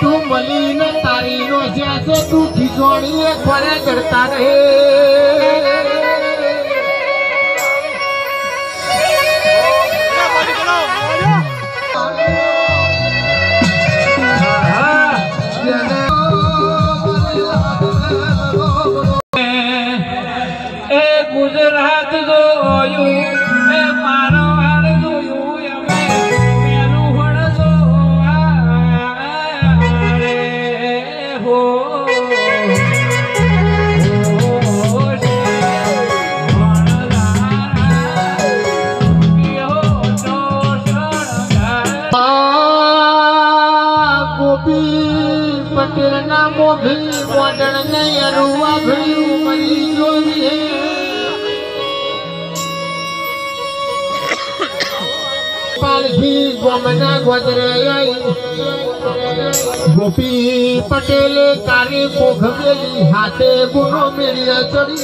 तू मलिन तारी नो जैसे तू खिचोड़ी खड़ा करता रहे गुजरात जो मारो पटेल ना मोभी मोदन ने अरुआ भड़ियो मरी जोई है पालकी गोमना गोदरे आई गोपी पटेल कारी पोखमेली हाथे बुनो मेरिया चढ़ी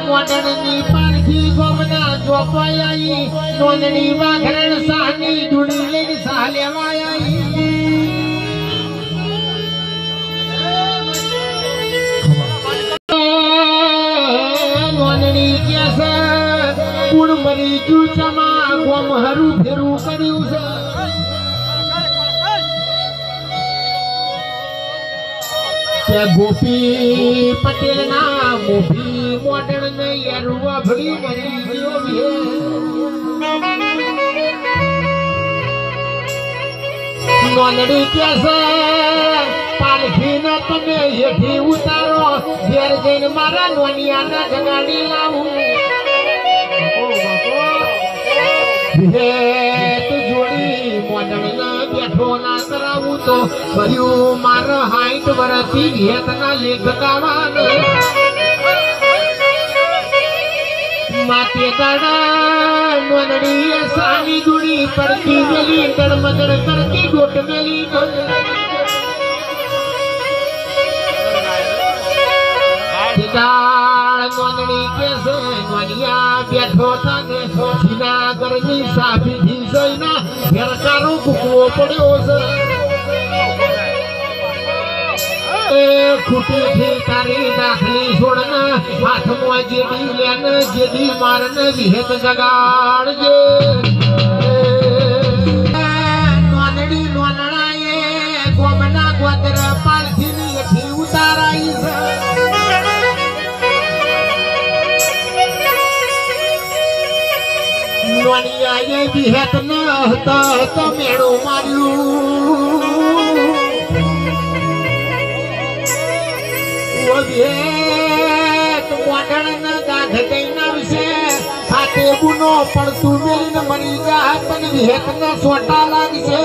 मोदन नी पालकी गोमना जोपाई आई नोंदणी वाघरण साहनी धुड़ी लेनी साहले आई नोंदणी कैसे कुण मरी जू चमा गोम हरू फेरू कर्यु से क्या गोपी पटेल ना मोभी मोदन ने अरुआ भड़ी मरी जो भी नोंदणी कैसे पालखी न तमे हेठी उतारो घेर जैन मारा नोनिया न जगाड़ी लाऊं भेट जोड़ी मोदन न बैठो ना कराऊं तो भरियो मार हाइट वरती घेत ना लेख गावान माते दादा नोंदणी सानी दुड़ी पड़ती मेली गड़मगड़ करती गोट मेली नोंदणी कैसे नोनिया बैठो थाने सीना गर्मी साफी थी सैना घर कारो कुकड़ो पड़ो से खुटी थी तारी दाखली छोड़ना हाथ में जेडी लेन जेडी मारन विहत जगाड़ जे नोंदणी नोंदना ये गोमना गोदर पालथी नी उताराई नोनिया ये विहत न तो मेड़ो मारियो मोदन न गाध देना विषे हाथे बुनो पड़तू मेली न मरी जा तन विहत न सोटा लाग से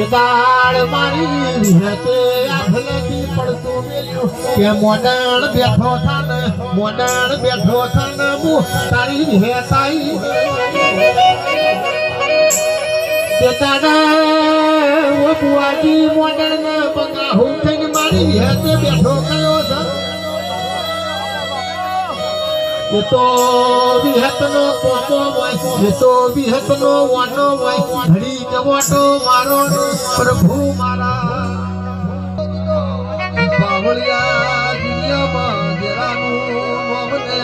દાળ મારી વિહતે આખલેથી પડતું મેલ્યું કે મોડણ બેઠો થાને હું તારી વિહેતાઈ તે દાડા ઓ બુઆજી મોડણ ને બગા હું થઈને મારી વિહતે બેઠો કયો છે એ તો વિહતનો પોપો હોય એ તો વિહતનો વાનો હોય ઘડી જવાટો મારો પ્રભુ મારા બાવળિયા દુનિયામાં દેરાનું મોમને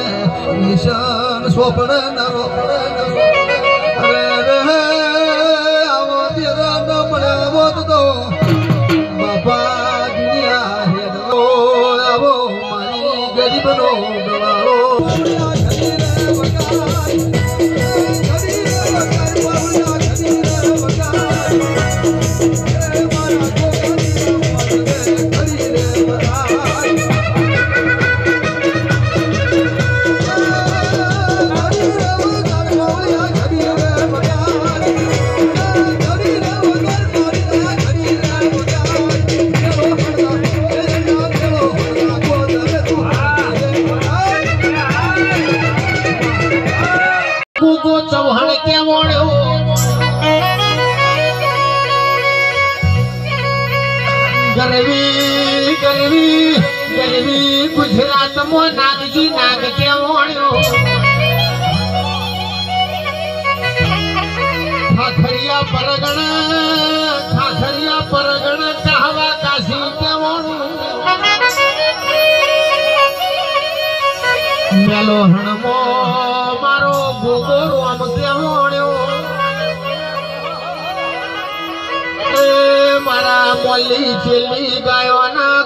નિશાન સોપડે નરો અરે રે આવો દેરા ન મળે મોત તો બાપા દુનિયા હેડો આવો મારી ગરીબનો ગવાળો કુકો ચૌહાણ કેવોણ્યો ગરવી ગુજરાતમાં નાગજી નાગ કેવોણ્યો ખાખરિયા પરગણા કહાવા કાશી કેવોણું મેલો હણમો મારો ગોગો આમ કેવોણ્યો એ મારા મોલી છેલ્લી ગાયોના